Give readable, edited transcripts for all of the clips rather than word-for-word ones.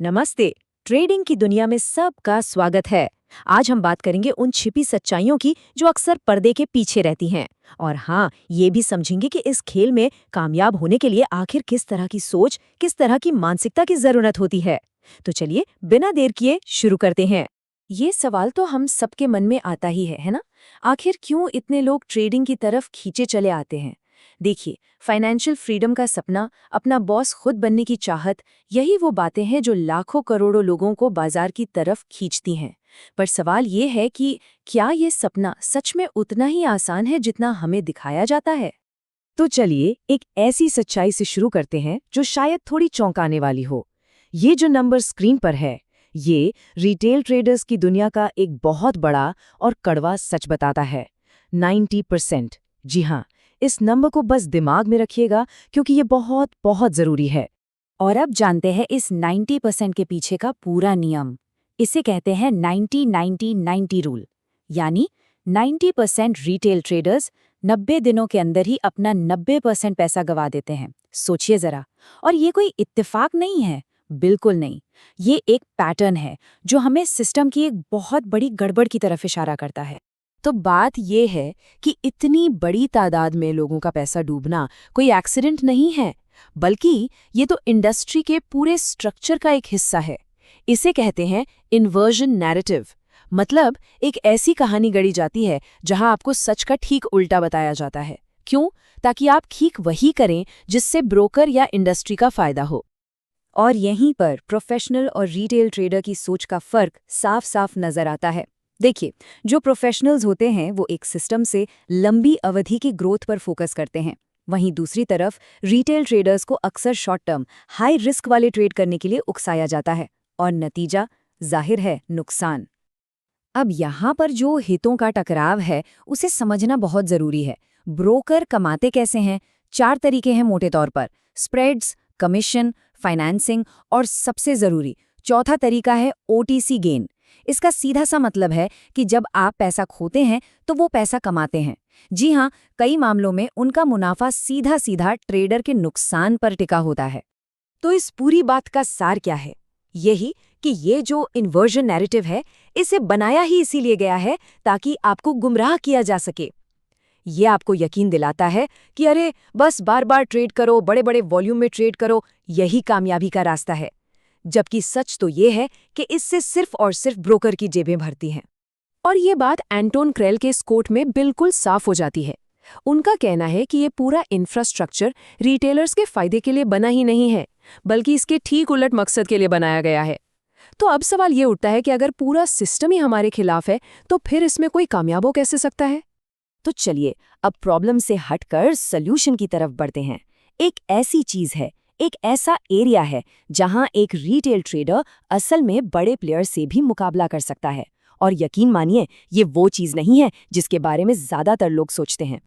नमस्ते। ट्रेडिंग की दुनिया में सबका स्वागत है। आज हम बात करेंगे उन छिपी सच्चाइयों की जो अक्सर पर्दे के पीछे रहती हैं। और हाँ, ये भी समझेंगे कि इस खेल में कामयाब होने के लिए आखिर किस तरह की सोच, किस तरह की मानसिकता की जरूरत होती है। तो चलिए बिना देर किए शुरू करते हैं। ये सवाल तो हम सबके मन में आता ही है ना? आखिर क्यों इतने लोग ट्रेडिंग की तरफ खींचे चले आते हैं? देखिए, फाइनेंशियल फ्रीडम का सपना, अपना बॉस खुद बनने की चाहत, यही वो बातें हैं जो लाखों करोड़ों लोगों को बाजार की तरफ खींचती हैं। पर सवाल ये है कि क्या ये सपना सच में उतना ही आसान है जितना हमें दिखाया जाता है? तो चलिए एक ऐसी सच्चाई से शुरू करते हैं जो शायद थोड़ी चौंकाने वाली हो। ये जो नंबर स्क्रीन पर है, ये रिटेल ट्रेडर्स की दुनिया का एक बहुत बड़ा और कड़वा सच बताता है। 90%। जी हाँ, इस नंबर को बस दिमाग में रखिएगा क्योंकि ये बहुत बहुत जरूरी है। और अब जानते हैं इस 90% के पीछे का पूरा नियम। इसे कहते हैं 90-90-90 रूल। यानी 90% रिटेल ट्रेडर्स 90 दिनों के अंदर ही अपना 90% पैसा गंवा देते हैं। सोचिए जरा। और ये कोई इत्तेफाक नहीं है, बिल्कुल नहीं। ये एक पैटर्न है जो हमें सिस्टम की एक बहुत बड़ी गड़बड़ की तरफ इशारा करता है। तो बात यह है कि इतनी बड़ी तादाद में लोगों का पैसा डूबना कोई एक्सीडेंट नहीं है, बल्कि ये तो इंडस्ट्री के पूरे स्ट्रक्चर का एक हिस्सा है। इसे कहते हैं इन्वर्जन नैरेटिव। मतलब एक ऐसी कहानी गढ़ी जाती है जहां आपको सच का ठीक उल्टा बताया जाता है। क्यों? ताकि आप ठीक वही करें जिससे ब्रोकर या इंडस्ट्री का फायदा हो। और यहीं पर प्रोफेशनल और रिटेल ट्रेडर की सोच का फर्क साफ साफ नजर आता है। देखिए, जो प्रोफेशनल्स होते हैं वो एक सिस्टम से लंबी अवधि की ग्रोथ पर फोकस करते हैं। वहीं दूसरी तरफ रिटेल ट्रेडर्स को अक्सर शॉर्ट टर्म, हाई रिस्क वाले ट्रेड करने के लिए उकसाया जाता है, और नतीजा जाहिर है, नुकसान। अब यहाँ पर जो हितों का टकराव है उसे समझना बहुत जरूरी है। ब्रोकर कमाते कैसे हैं? 4 तरीके हैं मोटे तौर पर: स्प्रेड्स, कमीशन, फाइनेंसिंग और सबसे जरूरी चौथा तरीका है ओटीसी गेन। इसका सीधा सा मतलब है कि जब आप पैसा खोते हैं तो वो पैसा कमाते हैं। जी हाँ, कई मामलों में उनका मुनाफा सीधा सीधा ट्रेडर के नुकसान पर टिका होता है। तो इस पूरी बात का सार क्या है? यही कि ये जो इन्वर्जन नैरेटिव है, इसे बनाया ही इसीलिए गया है ताकि आपको गुमराह किया जा सके। ये आपको यकीन दिलाता है कि अरे बस बार बार ट्रेड करो, बड़े बड़े वॉल्यूम में ट्रेड करो, यही कामयाबी का रास्ता है। जबकि सच तो ये है कि इससे सिर्फ और सिर्फ ब्रोकर की जेबें भरती हैं। और ये बात एंटोन क्रेल के इस कोट में बिल्कुल साफ हो जाती है। उनका कहना है कि ये पूरा इंफ्रास्ट्रक्चर रिटेलर्स के फायदे के लिए बना ही नहीं है, बल्कि इसके ठीक उलट मकसद के लिए बनाया गया है। तो अब सवाल ये उठता है कि अगर पूरा सिस्टम ही हमारे खिलाफ है, तो फिर इसमें कोई कामयाब हो कैसे सकता है? तो चलिए अब प्रॉब्लम से हटकर सॉल्यूशन की तरफ बढ़ते हैं। एक ऐसी चीज है, एक ऐसा एरिया है जहां एक रिटेल ट्रेडर असल में बड़े प्लेयर से भी मुकाबला कर सकता है। और यकीन मानिए, ये वो चीज नहीं है जिसके बारे में ज्यादातर लोग सोचते हैं।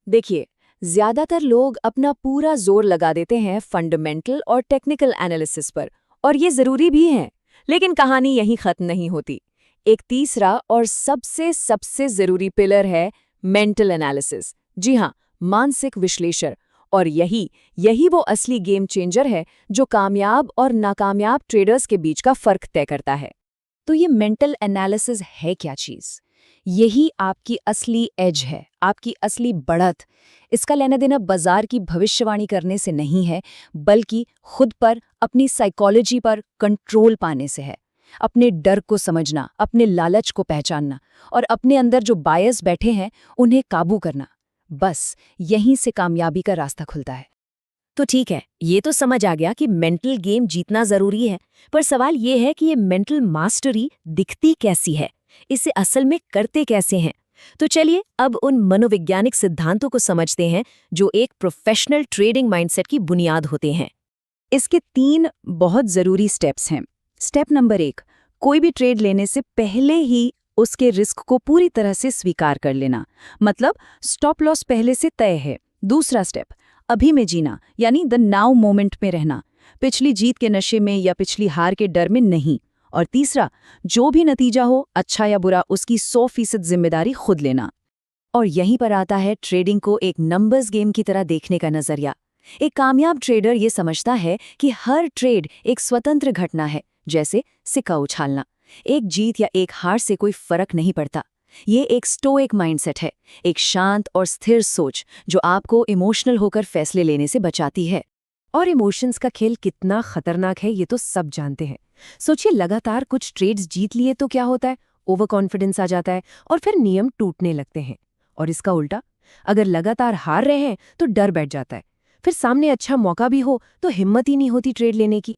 देखिए, ज्यादातर लोग अपना पूरा जोर लगा देते हैं फंडामेंटल और टेक्निकल एनालिसिस पर, और ये जरूरी भी है। लेकिन कहानी यहीं खत्म नहीं होती। एक तीसरा और सबसे सबसे जरूरी पिलर है मेंटल एनालिसिस। जी हाँ, मानसिक विश्लेषण। और यही यही वो असली गेम चेंजर है जो कामयाब और नाकामयाब ट्रेडर्स के बीच का फर्क तय करता है। तो ये मेंटल एनालिसिस है क्या चीज़? यही आपकी असली एज है, आपकी असली बढ़त। इसका लेना देना बाजार की भविष्यवाणी करने से नहीं है, बल्कि खुद पर, अपनी साइकोलॉजी पर कंट्रोल पाने से है। अपने डर को समझना, अपने लालच को पहचानना और अपने अंदर जो बायस बैठे हैं उन्हें काबू करना। बस यहीं से कामयाबी का रास्ता खुलता है। तो ठीक है, ये तो समझ आ गया कि मेंटल गेम जीतना जरूरी है, पर सवाल ये है कि ये मेंटल मास्टरी दिखती कैसी है, इसे असल में करते कैसे हैं? तो चलिए अब उन मनोवैज्ञानिक सिद्धांतों को समझते हैं जो एक प्रोफेशनल ट्रेडिंग माइंडसेट की बुनियाद होते हैं। इसके 3 बहुत जरूरी स्टेप्स हैं। स्टेप नंबर 1, कोई भी ट्रेड लेने से पहले ही उसके रिस्क को पूरी तरह से स्वीकार कर लेना, मतलब स्टॉप लॉस पहले से तय है। दूसरा स्टेप, अभी में जीना, यानी द नाउ मोमेंट में रहना, पिछली जीत के नशे में या पिछली हार के डर में नहीं। और तीसरा, जो भी नतीजा हो, अच्छा या बुरा, उसकी 100% जिम्मेदारी खुद लेना। और यहीं पर आता है ट्रेडिंग को एक नंबर्स गेम की तरह देखने का नजरिया। एक कामयाब ट्रेडर ये समझता है कि हर ट्रेड एक स्वतंत्र घटना है, जैसे सिक्का उछालना। एक जीत या एक हार से कोई फर्क नहीं पड़ता। ये एक स्टोइक माइंडसेट है, एक शांत और स्थिर सोच जो आपको इमोशनल होकर फैसले लेने से बचाती है। और इमोशंस का खेल कितना खतरनाक है ये तो सब जानते हैं। सोचिए, लगातार कुछ ट्रेड्स जीत लिए तो क्या होता है, ओवर कॉन्फिडेंस आ जाता है और फिर नियम टूटने लगते हैं। और इसका उल्टा, अगर लगातार हार रहे हैं तो डर बैठ जाता है, फिर सामने अच्छा मौका भी हो तो हिम्मत ही नहीं होती ट्रेड लेने की।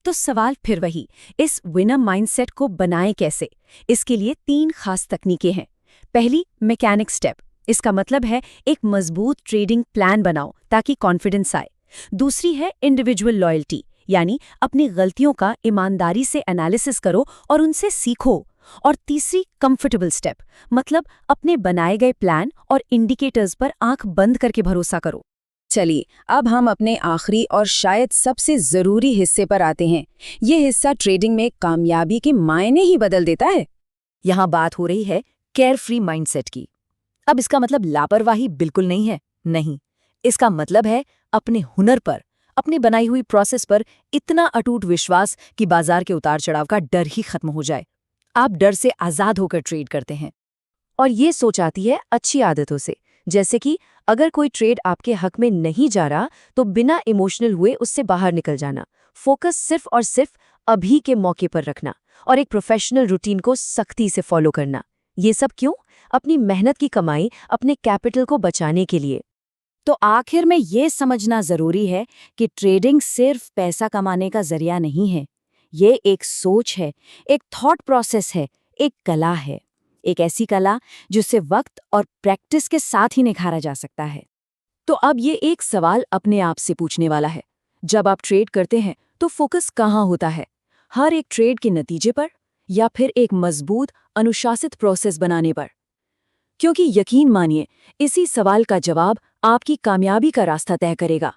तो सवाल फिर वही, इस विनर माइंडसेट को बनाएं कैसे? इसके लिए 3 खास तकनीकें हैं। पहली, मैकेनिक स्टेप। इसका मतलब है एक मजबूत ट्रेडिंग प्लान बनाओ ताकि कॉन्फिडेंस आए। दूसरी है इंडिविजुअल लॉयल्टी, यानी अपनी गलतियों का ईमानदारी से एनालिसिस करो और उनसे सीखो। और तीसरी, कंफर्टेबल स्टेप, मतलब अपने बनाए गए प्लान और इंडिकेटर्स पर आंख बंद करके भरोसा करो। चलिए, अब हम अपने आखिरी और शायद सबसे ज़रूरी हिस्से पर आते हैं। ये हिस्सा ट्रेडिंग में कामयाबी के मायने ही बदल देता है। यहाँ बात हो रही है केयर फ्री माइंडसेट की। अब इसका मतलब लापरवाही बिल्कुल नहीं है, नहीं। इसका मतलब है अपने हुनर पर, अपनी बनाई हुई प्रोसेस पर इतना अटूट विश्वास कि बाजार के उतार चढ़ाव का डर ही खत्म हो जाए। आप डर से आज़ाद होकर ट्रेड करते हैं। और ये सोच आती है अच्छी आदतों से, जैसे कि अगर कोई ट्रेड आपके हक में नहीं जा रहा तो बिना इमोशनल हुए उससे बाहर निकल जाना, फोकस सिर्फ और सिर्फ अभी के मौके पर रखना और एक प्रोफेशनल रूटीन को सख्ती से फॉलो करना। ये सब क्यों? अपनी मेहनत की कमाई, अपने कैपिटल को बचाने के लिए। तो आखिर में ये समझना जरूरी है कि ट्रेडिंग सिर्फ पैसा कमाने का जरिया नहीं है। ये एक सोच है, एक थॉट प्रोसेस है, एक कला है। एक ऐसी कला जिसे वक्त और प्रैक्टिस के साथ ही निखारा जा सकता है। तो अब ये एक सवाल अपने आप से पूछने वाला है, जब आप ट्रेड करते हैं तो फोकस कहाँ होता है? हर एक ट्रेड के नतीजे पर या फिर एक मजबूत अनुशासित प्रोसेस बनाने पर? क्योंकि यकीन मानिए, इसी सवाल का जवाब आपकी कामयाबी का रास्ता तय करेगा।